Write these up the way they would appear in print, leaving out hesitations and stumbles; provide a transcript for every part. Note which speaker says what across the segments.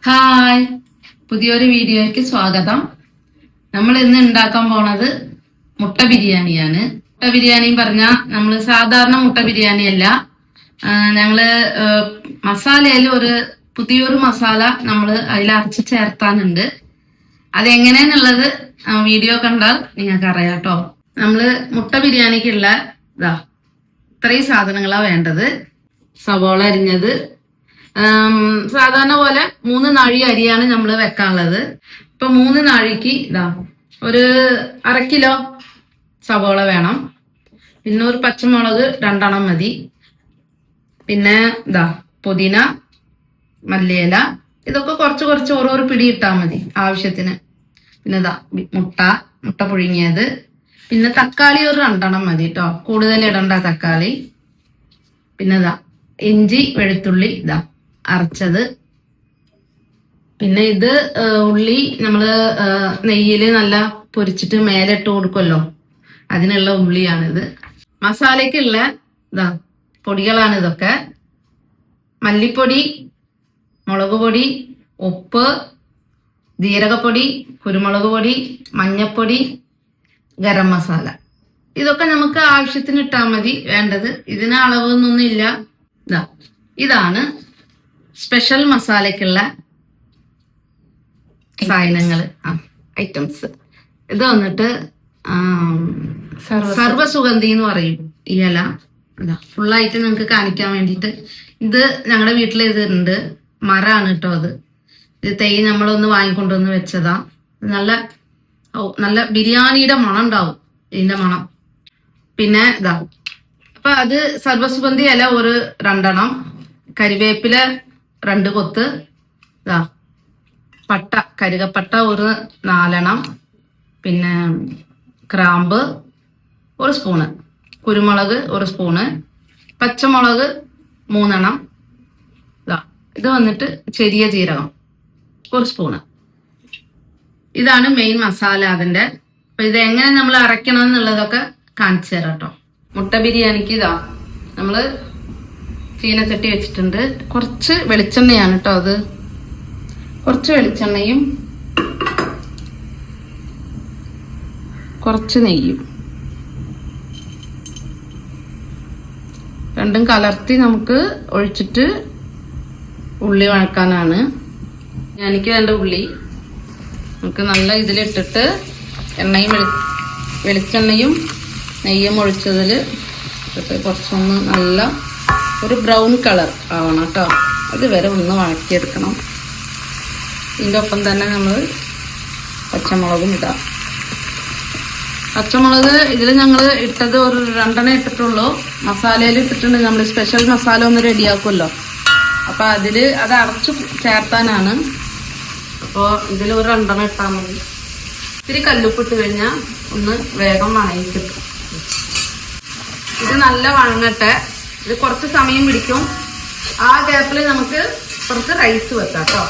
Speaker 1: Hi, പുതിയൊരു വീഡിയോയ്ക്ക് സ്വാഗതം. നമ്മൾ ഇന്ന് ഉണ്ടാക്കാൻ പോണത് മുട്ട ബിരിയാണിയാണ്. മുട്ട ബിരിയാണി പറഞ്ഞാൽ നമ്മൾ സാധാരണ മുട്ട ബിരിയാണി അല്ല. ഞങ്ങള് മസാലയിൽ പുതിയൊരു മസാല നമ്മൾ അതിൽ അരച്ച് ചേർത്താനുണ്ട്. അതെങ്ങനെയാന്നുള്ളത് വീഡിയോ കണ്ടാൽ നിങ്ങൾക്ക് അറിയാം കേട്ടോ. നമ്മള് മുട്ട ബിരിയാണിക്കുള്ള ഇത്രയും സാധനങ്ങളാണ് വേണ്ടത്. സവോള അരിഞ്ഞത്, സാധാരണ പോലെ 3 നാഴി അരിയാണ് നമ്മൾ വെക്കാനുള്ളത്. ഇപ്പൊ 3 നാഴിക്ക് ഒരു 1/2 കിലോ സവോള വേണം. പിന്നെ ഒരു പച്ചമുളക് 2 മതി. പിന്നെ പുതിന, മല്ലിയില, ഇതൊക്കെ കുറച്ച് കുറച്ച് ഓരോ പിടി ഇട്ടാൽ മതി ആവശ്യത്തിന്. പിന്നെ മുട്ട പുഴുങ്ങിയത്, പിന്നെ തക്കാളി ഒരു 2 മതി കേട്ടോ, കൂടുതൽ ഇടണ്ട തക്കാളി. പിന്നെ ഇഞ്ചി വെളുത്തുള്ളി അരച്ചത്. പിന്നെ ഇത് ഉള്ളി നമ്മള് നെയ്യില് നല്ല പൊരിച്ചിട്ട് മേലെ ഇട്ട് കൊടുക്കുമല്ലോ, അതിനുള്ള ഉള്ളിയാണിത്. മസാലയ്ക്കുള്ള പൊടികളാണ് ഇതൊക്കെ: മല്ലിപ്പൊടി, മുളക് പൊടി, ഉപ്പ്, ജീരകപ്പൊടി, കുരുമുളക് പൊടി, മഞ്ഞപ്പൊടി, ഗരം മസാല. ഇതൊക്കെ നമുക്ക് ആവശ്യത്തിന് ഇട്ടാൽ മതി വേണ്ടത്. ഇതിന് അളവൊന്നും ഇല്ല. ഇതാണ് സ്പെഷ്യൽ മസാലയ്ക്കുള്ള സാധനങ്ങൾ, ഐറ്റംസ്. ഇത് വന്നിട്ട് സർവ്വസുഗന്ധി എന്ന് പറയും ഈ ഇല. ഫുള്ളായിട്ട് നിങ്ങൾക്ക് കാണിക്കാൻ വേണ്ടിയിട്ട്. ഇത് ഞങ്ങളുടെ വീട്ടിൽ ഇതുണ്ട്, മരമാണ് കേട്ടോ. ഇത് തൈ നമ്മളൊന്ന് വാങ്ങിക്കൊണ്ടുവന്ന് വെച്ചതാ. നല്ല ബിരിയാണിയുടെ മണം ഉണ്ടാവും, ഇതിന്റെ മണം. പിന്നെ അപ്പൊ അത് സർവ്വസുഗന്ധി ഇല ഒരു 2, കരിവേപ്പില 2 കൊത്ത്, കരികപ്പട്ട ഒരു 4, പിന്നെ ഗ്രാമ്പ് 1 സ്പൂണ്, കുരുമുളക് 1 സ്പൂണ്, പച്ചമുളക് 3. ഇത് വന്നിട്ട് ചെറിയ ജീരകം 1 സ്പൂണ്. ഇതാണ് മെയിൻ മസാല അതിന്റെ. അപ്പൊ ഇത് എങ്ങനെ നമ്മൾ അരയ്ക്കണം എന്നുള്ളതൊക്കെ കാണിച്ചു തരാം കേട്ടോ. മുട്ട ബിരിയാണിക്ക് നമ്മള് ചീനച്ചട്ടി വെച്ചിട്ടുണ്ട്. കുറച്ച് വെളിച്ചെണ്ണയാണ് കേട്ടോ അത്. കുറച്ച് വെളിച്ചെണ്ണയും കുറച്ച് നെയ്യും രണ്ടും കലർത്തി നമുക്ക് ഒഴിച്ചിട്ട് ഉള്ളി വഴക്കാനാണ്. എനിക്ക് വേണ്ട ഉള്ളി നമുക്ക് നല്ല ഇതിലിട്ടിട്ട് വെളിച്ചെണ്ണയും നെയ്യും ഒഴിച്ചതിൽ ഇട്ടിട്ട് കുറച്ചൊന്ന് നല്ല ഒരു ബ്രൗൺ കളർ ആവണം കേട്ടോ. അതുവരെ ഒന്ന് വഴക്കിയെടുക്കണം. ഇതിൻ്റെ ഒപ്പം തന്നെ നമ്മൾ പച്ചമുളകും ഇടാം. പച്ചമുളക് ഇതിൽ ഞങ്ങൾ ഇട്ടത് ഒരു 2 ഇട്ടിട്ടുള്ളൂ. മസാലയിൽ ഇട്ടിട്ടുണ്ട്, നമ്മൾ സ്പെഷ്യൽ മസാല ഒന്ന് റെഡിയാക്കുമല്ലോ, അപ്പം അത് അരച്ച് ചേർത്താനാണ്. അപ്പോൾ ഇതിൽ ഒരു 2 ഇട്ടാൽ മതി. ഇത്തിരി കല്ലുപ്പിട്ട് കഴിഞ്ഞാൽ ഒന്ന് വേഗം വഴങ്ങി കിട്ടും. ഇത് നല്ല വഴങ്ങട്ടെ. ഇത് കുറച്ച് സമയം പിടിക്കും. ആ ഗ്യാപ്പിൽ നമുക്ക് കുറച്ച് റൈസ് വെക്കാം കേട്ടോ.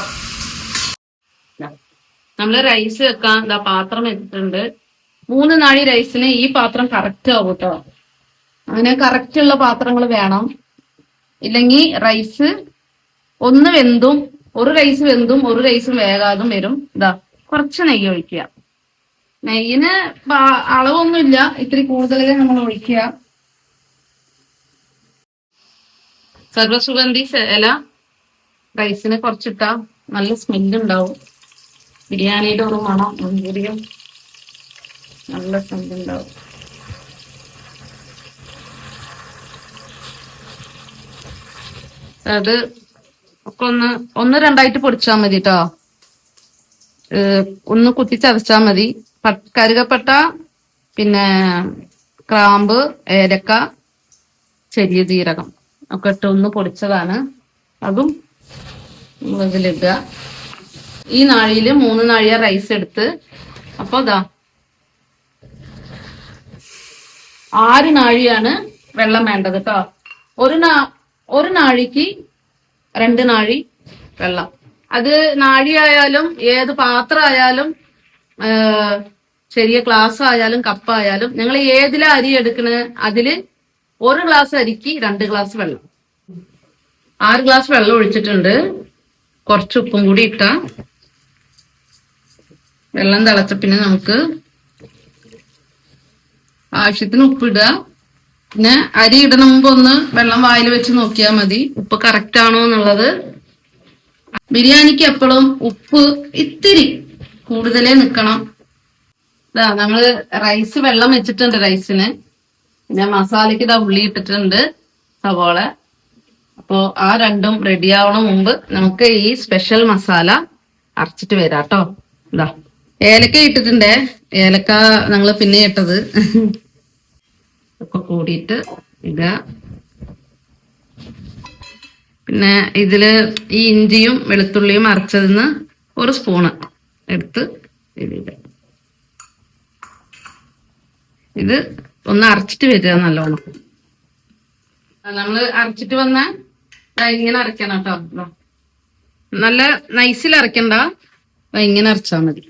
Speaker 1: നമ്മള് റൈസ് വെക്കാൻ പാത്രം വെച്ചിട്ടുണ്ട്. 3 നാഴി റൈസിന് ഈ പാത്രം കറക്റ്റ് ആവും കേട്ടോ. അങ്ങനെ കറക്റ്റ് ഉള്ള പാത്രങ്ങൾ വേണം. ഇല്ലെങ്കിൽ റൈസ് ഒന്ന് വെന്തും ഒരു റൈസ് വെന്തും ഒരു റൈസും വേകാതും വരും. കുറച്ച് നെയ്യ് ഒഴിക്കുക. നെയ്യിന് അളവൊന്നുമില്ല, ഇത്തിരി കൂടുതലേ നമ്മൾ ഒഴിക്കുക. സർവ്വസുഗന്ധി ഇല റൈസിന് കുറച്ചിട്ടാ നല്ല സ്മെല്ലുണ്ടാവും. ബിരിയാണിയുടെ ഒരു മണം നല്ല സ്മെല്ലുണ്ടാവും. അത് ഒക്കെ ഒന്ന് 2 പൊടിച്ചാൽ മതി കേട്ടോ. ഒന്ന് കുത്തിച്ചതച്ചാൽ മതി. കറുകപ്പട്ട, പിന്നെ ഗ്രാമ്പ്, ഏലക്ക, ചെറിയ ജീരകം ഒക്കെ ഇട്ട് ഒന്ന് പൊടിച്ചതാണ്. അതും ഇതിലിടുക. ഈ നാഴിയില് 3 നാഴിയ റൈസ് എടുത്ത്, അപ്പൊ 6 നാഴിയാണ് വെള്ളം വേണ്ടത് കേട്ടോ. ഒരു നാഴിക്ക് 2 നാഴി വെള്ളം. അത് നാഴിയായാലും ഏത് പാത്രമായാലും ചെറിയ ഗ്ലാസ് ആയാലും കപ്പായാലും ഞങ്ങൾ ഏതിലാ അരി എടുക്കണത് അതില് 1 ഗ്ലാസ് അരിക്ക് 2 ഗ്ലാസ് വെള്ളം. 6 ഗ്ലാസ് വെള്ളം ഒഴിച്ചിട്ടുണ്ട്. കുറച്ച് ഉപ്പും കൂടി ഇട്ട വെള്ളം തിളച്ച പിന്നെ നമുക്ക് ആവശ്യത്തിന് ഉപ്പിടുക. പിന്നെ അരി ഇടണ മുമ്പ് ഒന്ന് വെള്ളം വായിൽ വെച്ച് നോക്കിയാൽ മതി ഉപ്പ് കറക്റ്റ് ആണോ എന്നുള്ളത്. ബിരിയാണിക്ക് എപ്പോഴും ഉപ്പ് ഇത്തിരി കൂടുതലേ നിക്കണം. ഇതാ നമ്മള് റൈസ് വെള്ളം വെച്ചിട്ടുണ്ട് റൈസിന്. പിന്നെ മസാലയ്ക്ക് ഇതാ ഉള്ളി ഇട്ടിട്ടുണ്ട്, സവോള. അപ്പോ ആ രണ്ടും റെഡി ആവണ മുമ്പ് നമുക്ക് ഈ സ്പെഷ്യൽ മസാല അരച്ചിട്ട് വരാം കേട്ടോ. ഇതാ ഏലക്ക ഇട്ടിട്ടുണ്ടേ, ഏലക്ക ഞങ്ങള് പിന്നെ ഇട്ടത്. ഒക്കെ കൂടിയിട്ട് ഇടുക. പിന്നെ ഇതില് ഈ ഇഞ്ചിയും വെളുത്തുള്ളിയും അരച്ചതിന്ന് ഒരു സ്പൂണ് എടുത്ത് ഇതിടുക. ഇത് ഒന്ന് അരച്ചിട്ട് വരിക നല്ലോണം. നമ്മള് അരച്ചിട്ട് വന്ന ഇങ്ങനെ അരക്കണം കേട്ടോ. നല്ല നൈസിൽ അരക്കണ്ട, ഇങ്ങനെ അരച്ചാ മതി.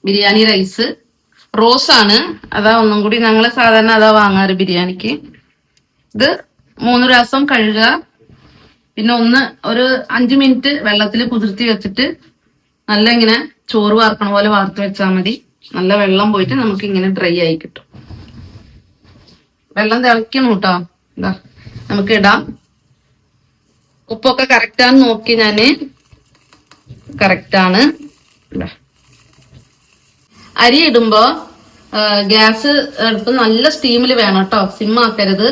Speaker 1: ബിരിയാണി റൈസ് റോസ് ആണ്, അതാ ഒന്നും കൂടി ഞങ്ങള് സാധാരണ അതാ വാങ്ങാറ് ബിരിയാണിക്ക്. ഇത് 3 പ്രാവശ്യം കഴുകുക. പിന്നെ ഒരു 5 മിനിറ്റ് വെള്ളത്തിൽ കുതിർത്തി വെച്ചിട്ട് നല്ല ഇങ്ങനെ ചോറ് വാർക്കണ പോലെ വാർത്ത് വെച്ചാൽ മതി. നല്ല വെള്ളം പോയിട്ട് നമുക്ക് ഇങ്ങനെ ഡ്രൈ ആയി കിട്ടും. വെള്ളം തിളക്കണം കേട്ടോ. എന്താ നമുക്ക് ഇടാം. ഉപ്പൊക്കെ കറക്റ്റാന്ന് നോക്കി ഞാന്, കറക്റ്റാണ്. അരി ഇടുമ്പോ ഗ്യാസ് അടുപ്പ് നല്ല സ്റ്റീമിൽ വേണം കേട്ടോ, സിമ്മാക്കരുത്.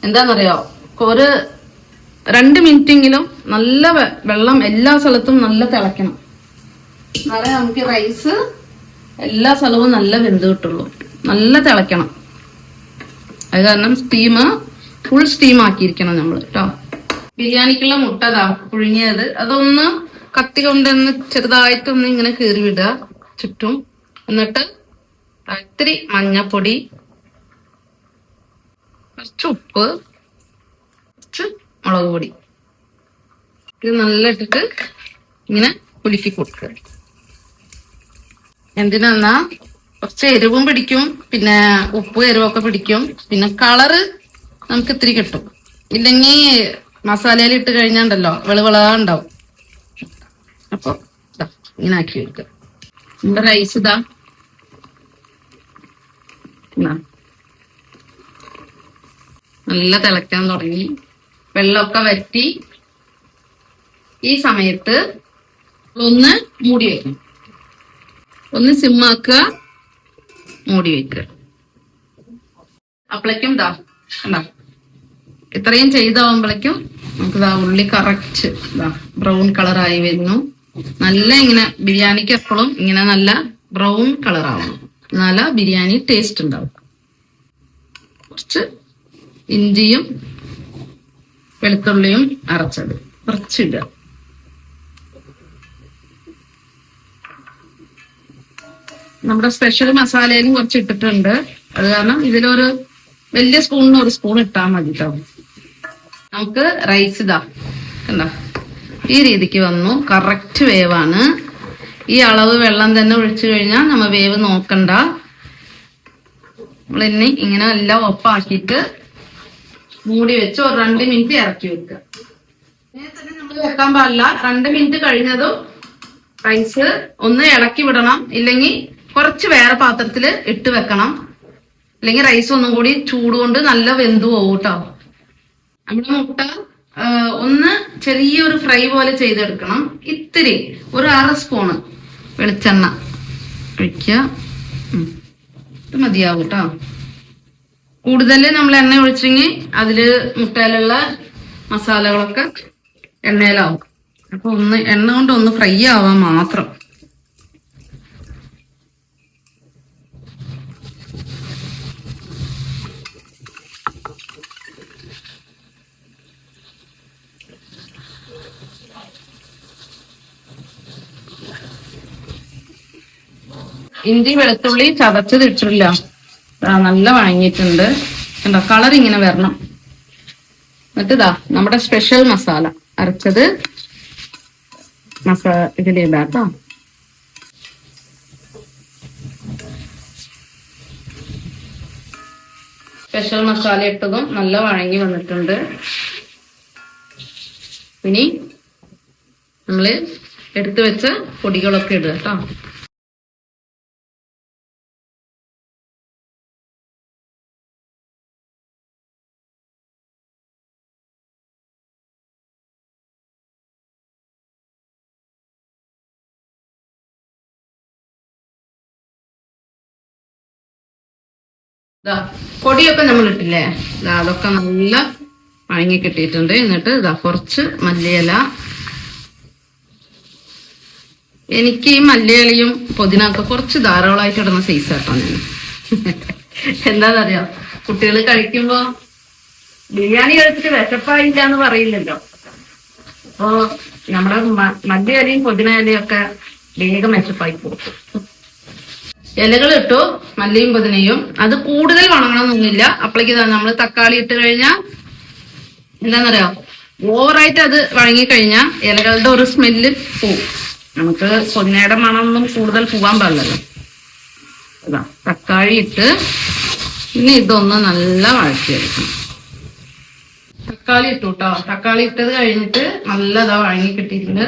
Speaker 1: എന്താന്നറിയോ, ഒരു 2 മിനിറ്റെങ്കിലും നല്ല വെള്ളം എല്ലാ സ്ഥലത്തും നല്ല തിളക്കണം. എന്നാലേ നമുക്ക് റൈസ് എല്ലാ സ്ഥലവും നല്ല വെന്ത് കിട്ടുള്ളൂ. നല്ല തിളക്കണം. അത് കാരണം ഫുൾ സ്റ്റീം ആക്കിയിരിക്കണം നമ്മൾ കേട്ടോ. ബിരിയാണിക്കുള്ള മുട്ട അതാ പുഴുങ്ങിയത്, അതൊന്ന് കത്തി കൊണ്ടൊന്ന് ചെറുതായിട്ടൊന്ന് ഇങ്ങനെ കീറി വിടുക ചുറ്റും. എന്നിട്ട് ഇത്തിരി മഞ്ഞപ്പൊടി, കുറച്ച് ഉപ്പ്, കുറച്ച് മുളക് പൊടി, ഇത് നല്ല ഇട്ടിട്ട് ഇങ്ങനെ കുലുക്കി കൊടുക്കുക. എന്തിനാ, കുറച്ച് എരിവും പിടിക്കും, പിന്നെ ഉപ്പ് എരിവൊക്കെ പിടിക്കും, പിന്നെ കളറ് നമുക്ക് ഇത്തിരി കിട്ടും. ഇല്ലെങ്കിൽ മസാലയിൽ ഇട്ട് കഴിഞ്ഞാണ്ടല്ലോ വെളുവിളാണ്ടാവും. അപ്പൊ ഇങ്ങനെ ആക്കി വെക്കുക. നമ്മുടെ റൈസ് ഇതാ നല്ല തിളക്കാൻ തുടങ്ങി, വെള്ളമൊക്കെ വറ്റി. ഈ സമയത്ത് ഒന്ന് മൂടി വെക്കണം, ഒന്ന് സിമ്മാക്കുക, മൂടി വെക്കുക. അപ്പോഴേക്കും ഇത്രയും ചെയ്താവുമ്പോഴേക്കും നമുക്ക് ഉള്ളി കറക്റ്റ് ബ്രൗൺ കളറായി വരുന്നു. നല്ല ഇങ്ങനെ ബിരിയാണിക്ക് എപ്പോഴും ഇങ്ങനെ നല്ല ബ്രൗൺ കളറാവണം, എന്നാല ബിരിയാണി ടേസ്റ്റ് ഉണ്ടാവും. കുറച്ച് ഇഞ്ചിയും വെളുത്തുള്ളിയും അരച്ചത് കുറച്ചിടുക. നമ്മുടെ സ്പെഷ്യൽ മസാലയിലും കുറച്ച് ഇട്ടിട്ടുണ്ട്. അത് കാരണം ഇതിലൊരു വലിയ സ്പൂണിന് ഒരു സ്പൂൺ ഇട്ടാൽ മതി കേട്ടോ. നമുക്ക് റൈസ് കണ്ടോ ഈ രീതിക്ക് വന്നു, കറക്റ്റ് വേവാണ്. ഈ അളവ് വെള്ളം തന്നെ ഒഴിച്ചു കഴിഞ്ഞാൽ നമ്മ വേവ് നോക്കണ്ട. നമ്മളിനി ഇങ്ങനെ എല്ലാം ഒപ്പാക്കിയിട്ട് മൂടി വെച്ച് ഒരു 2 മിനിറ്റ് ഇറക്കി വെക്കുക. ഇങ്ങനെ തന്നെ നമ്മൾ വെക്കാൻ പാടില്ല. 2 മിനിറ്റ് കഴിഞ്ഞതും റൈസ് ഒന്ന് ഇളക്കി വിടണം, ഇല്ലെങ്കിൽ കുറച്ച് വേറെ പാത്രത്തിൽ ഇട്ട് വെക്കണം. അല്ലെങ്കിൽ റൈസ് ഒന്നും കൂടി ചൂടുകൊണ്ട് നല്ല വെന്തു പോകും കേട്ടോ. നമ്മുടെ മുട്ട ഒന്ന് ചെറിയൊരു ഫ്രൈ പോലെ ചെയ്തെടുക്കണം. ഇത്തിരി ഒരു 1/2 സ്പൂണ് വെളിച്ചെണ്ണ ഒഴിക്കുക. ഇത് മതിയാവും കേട്ടോ. കൂടുതൽ നമ്മൾ എണ്ണ ഒഴിച്ചെങ്കിൽ അതില് മുട്ടയിലുള്ള മസാലകളൊക്കെ എണ്ണയിലാവും. അപ്പൊ എണ്ണ കൊണ്ട് ഒന്ന് ഫ്രൈ ആവാൻ മാത്രം. ഇഞ്ചി വെളുത്തുള്ളി ചതച്ചത് ഇട്ടില്ല, നല്ല വഴങ്ങിയിട്ടുണ്ട്. കണ്ടോ കളർ ഇങ്ങനെ വരണം. എന്നിട്ട് നമ്മുടെ സ്പെഷ്യൽ മസാല അരച്ചത് ഇതിലിടാട്ടോ. സ്പെഷ്യൽ മസാല ഇട്ടതും നല്ല വഴങ്ങി വന്നിട്ടുണ്ട്. ഇനി നമ്മള് എടുത്തു വെച്ച പൊടികളൊക്കെ ഇടുക കേട്ടോ. പൊടിയൊക്കെ നമ്മൾ ഇട്ടില്ലേ, അതൊക്കെ നല്ല വഴങ്ങി കിട്ടിയിട്ടുണ്ട്. എന്നിട്ട് കുറച്ച് മല്ലിയില. എനിക്ക് ഈ മല്ലിയിലയും പുതിനൊക്കെ കുറച്ച് ധാരാളമായിട്ട് ഇടുന്ന സൈസ് ആട്ടോ ഞാൻ. എന്താന്നറിയോ, കുട്ടികൾ കഴിക്കുമ്പോ ബിരിയാണി കഴിച്ചിട്ട് വിശപ്പായില്ല എന്ന് പറയില്ലല്ലോ. അപ്പോ നമ്മുടെ മല്ലിയിലയും പുതിന ഇലയും ഒക്കെ വേഗം വിശപ്പായി പോകും. ഇലകൾ ഇട്ടു, മല്ലിയും പുതിനയും. അത് കൂടുതൽ വണങ്ങണമെന്നൊന്നുമില്ല. അപ്പോഴേക്ക് നമ്മൾ തക്കാളി ഇട്ട് കഴിഞ്ഞാൽ എന്താന്നറിയോ, ഓവറായിട്ട് അത് വഴങ്ങി കഴിഞ്ഞാൽ ഇലകളുടെ ഒരു സ്മെല്ല് പോവും. നമുക്ക് പൊന്നയുടെ മണമൊന്നും കൂടുതൽ പോകാൻ പാടില്ലല്ലോ. അതാ തക്കാളി ഇട്ട് പിന്നെ ഇതൊന്ന് നല്ല വഴറ്റിയെടുക്കണം. തക്കാളി ഇട്ടു കേട്ടോ. തക്കാളി ഇട്ടത് കഴിഞ്ഞിട്ട് നല്ലതാ വഴങ്ങി കിട്ടിയിട്ടുണ്ട്.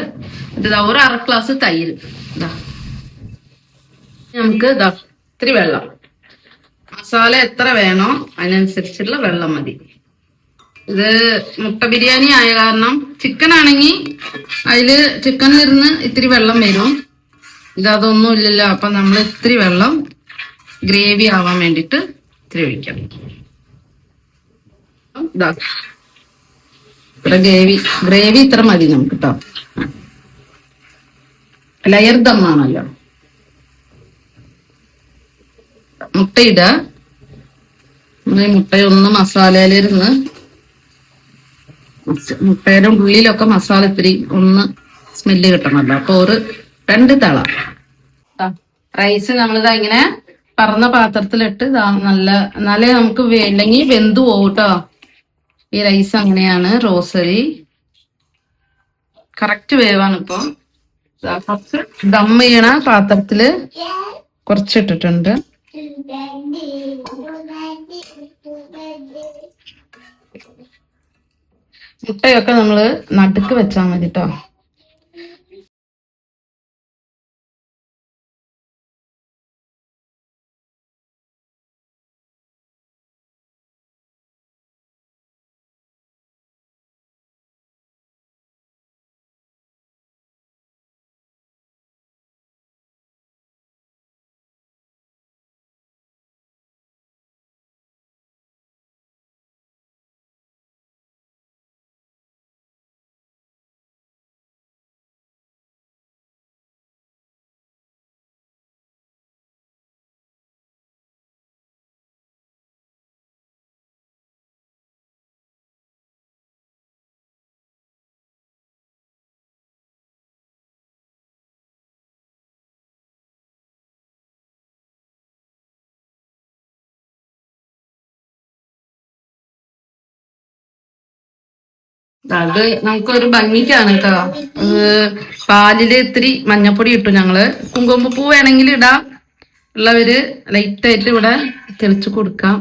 Speaker 1: ഇതാ ഒരു അര ഗ്ലാസ് തൈര്. ഇതാ നമുക്ക് ഇത്തിരി വെള്ളം, മസാല എത്ര വേണോ അതിനനുസരിച്ചുള്ള വെള്ളം മതി. ഇത് മുട്ട ബിരിയാണി ആയ കാരണം ചിക്കൻ ആണെങ്കിൽ അതില് ചിക്കനിലിരുന്ന് ഇത്തിരി വെള്ളം വരും. ഇതൊന്നും ഇല്ലല്ലോ. അപ്പൊ നമ്മൾ ഇത്തിരി വെള്ളം ഗ്രേവി ആവാൻ വേണ്ടിട്ട് ഇത്തിരി ഒഴിക്കാം. ഇവിടെ ഗ്രേവി ഇത്ര മതി നമുക്ക് കേട്ടോ. ലെയർ ദമ്മാണല്ലോ. മുട്ടയിടുക. മുട്ടയൊന്ന് മസാലയിലിരുന്ന് മുട്ടയുടെ ഉള്ളിലൊക്കെ മസാല ഇത്തിരി ഒന്ന് സ്മെല്ല് കിട്ടണമല്ലോ. അപ്പൊ ഒരു 2 തള റൈസ് നമ്മളിതാ ഇങ്ങനെ പറന്ന പാത്രത്തിലിട്ട് എന്നാലേ നമുക്ക് വേണ്ടെങ്കിൽ വെന്തു പോകും കേട്ടോ. ഈ റൈസ് അങ്ങനെയാണ്. റോസരി കറക്റ്റ് വേവാണ്. ഇപ്പൊ കുറച്ച് ദം ചെയ്യണ പാത്രത്തില് കുറച്ചിട്ടിട്ടുണ്ട്. മുട്ടയൊക്കെ നമ്മള് നടുക്ക് വെച്ചാൽ മതി കേട്ടോ. അത് നമുക്കൊരു ഭംഗിക്കാണ് കേട്ടോ. പാലില് ഇത്തിരി മഞ്ഞപ്പൊടി ഇട്ടു ഞങ്ങള്. കുങ്കുമപ്പൂ വേണമെങ്കിൽ ഇടാം. ഉള്ളവര് ലൈറ്റായിട്ട് ഇവിടെ തെളിച്ചു കൊടുക്കാം.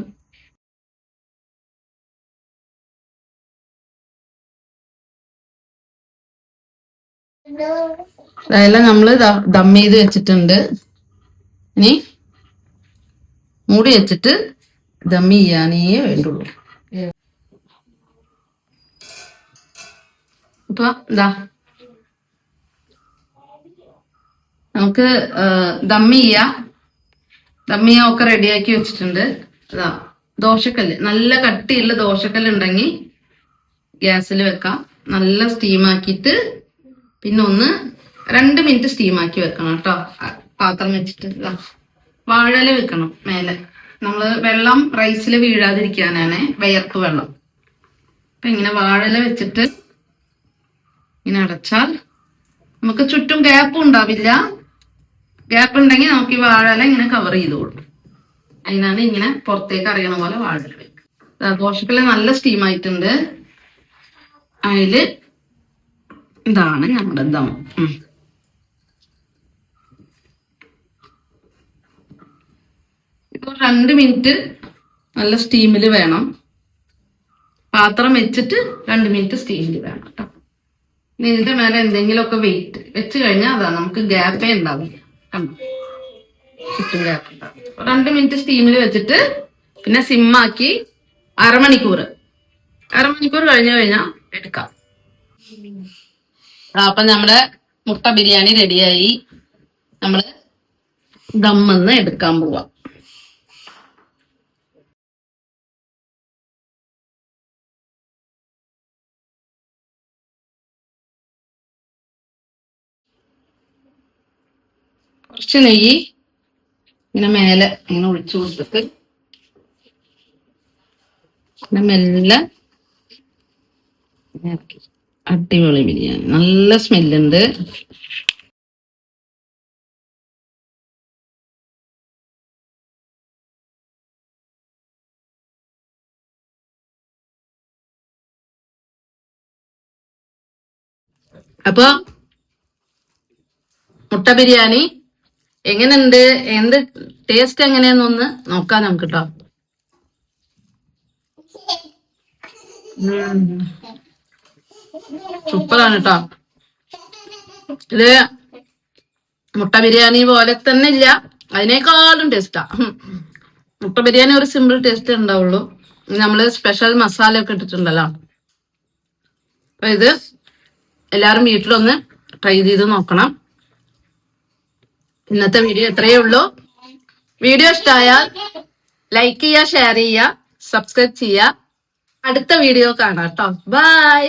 Speaker 1: അതെല്ലാം നമ്മള് ദം ചെയ്ത് വെച്ചിട്ടുണ്ട്. ഇനി മൂടി വെച്ചിട്ട് ദം ചെയ്യാനേ വേണ്ടുള്ളൂ. അപ്പൊ നമുക്ക് ദം ചെയ്യാൻ ഒക്കെ റെഡിയാക്കി വെച്ചിട്ടുണ്ട്. ദോശക്കല്ല്, നല്ല കട്ടിയുള്ള ദോശക്കല്ല് ഉണ്ടെങ്കിൽ ഗ്യാസിൽ വെക്കാം. നല്ല സ്റ്റീമാക്കിയിട്ട് പിന്നെ 2 മിനിറ്റ് സ്റ്റീമാക്കി വെക്കണം കേട്ടോ. പാത്രം വെച്ചിട്ട് വാഴയില വെക്കണം മേലെ. നമ്മള് വെള്ളം റൈസിൽ വീഴാതിരിക്കാനാണ്, വിയർപ്പ് വെള്ളം. അപ്പൊ ഇങ്ങനെ വാഴയില വെച്ചിട്ട് ഇങ്ങനെ അടച്ചാൽ നമുക്ക് ചുറ്റും ഗ്യാപ്പും ഉണ്ടാവില്ല. ഗ്യാപ്പ് ഉണ്ടെങ്കിൽ നമുക്ക് ഈ വാഴയില ഇങ്ങനെ കവർ ചെയ്തോളൂ. അതിനാണ് ഇങ്ങനെ പുറത്തേക്ക് അറിയണ പോലെ വാഴയില വെക്കുക. ദോശക്കല്ല് നല്ല സ്റ്റീം ആയിട്ടുണ്ട്. അതില് ഇതാണ് നമ്മുടെ ദം. ഇപ്പൊ 2 മിനിറ്റ് നല്ല സ്റ്റീമിൽ വേണം. പാത്രം വെച്ചിട്ട് 2 മിനിറ്റ് സ്റ്റീമിൽ വേണം കേട്ടോ. ഇതിന്റെ മേലെ എന്തെങ്കിലുമൊക്കെ വെയിറ്റ് വെച്ച് കഴിഞ്ഞാൽ അതാ നമുക്ക് ഗ്യാപ്പേ ഉണ്ടാവില്ല. കണ്ടോ, ചുറ്റും ഗ്യാപ്പ് ഉണ്ടാവും. 2 മിനിറ്റ് സ്റ്റീമിൽ വെച്ചിട്ട് പിന്നെ സിമ്മാക്കി അരമണിക്കൂർ കഴിഞ്ഞു കഴിഞ്ഞാൽ എടുക്കാം. അപ്പൊ നമ്മുടെ മുട്ട ബിരിയാണി റെഡിയായി. നമ്മള് ദമ്മെന്ന് എടുക്കാൻ പോവാം. കുറച്ച് നെയ്യ് ഇങ്ങനെ മേലെ ഇങ്ങനെ ഒഴിച്ചു കൊടുത്തിട്ട് പിന്നെ മെല്ലെ ഇറക്കി. അടിപൊളി ബിരിയാണി, നല്ല സ്മെല്ലുണ്ട്. അപ്പൊ മുട്ട ബിരിയാണി എങ്ങനെയുണ്ട്, എന്ത് ടേസ്റ്റ് എങ്ങനെയാന്നൊന്ന് നോക്കാം നമുക്ക് കേട്ടോ. സൂപ്പറാണ് കേട്ടോ. ഇത് മുട്ട ബിരിയാണി പോലെ തന്നെ ഇല്ല, അതിനേക്കാളും ടേസ്റ്റാ. മുട്ട ബിരിയാണി ഒരു സിമ്പിൾ ടേസ്റ്റ് ഉണ്ടാവുള്ളൂ. നമ്മള് സ്പെഷ്യൽ മസാല ഒക്കെ ഇട്ടിട്ടുണ്ടല്ലോ. അപ്പൊ ഇത് എല്ലാരും വീട്ടിലൊന്ന് ട്രൈ ചെയ്ത് നോക്കണം. ഇന്നത്തെ വീഡിയോ ഇത്രയേ ഉള്ളൂ. വീഡിയോ ഇഷ്ടമായാൽ ലൈക്ക് ചെയ്യുക, ഷെയർ ചെയ്യുക, സബ്സ്ക്രൈബ് ചെയ്യുക. അടുത്ത വീഡിയോ കാണാം കേട്ടോ. ബൈ.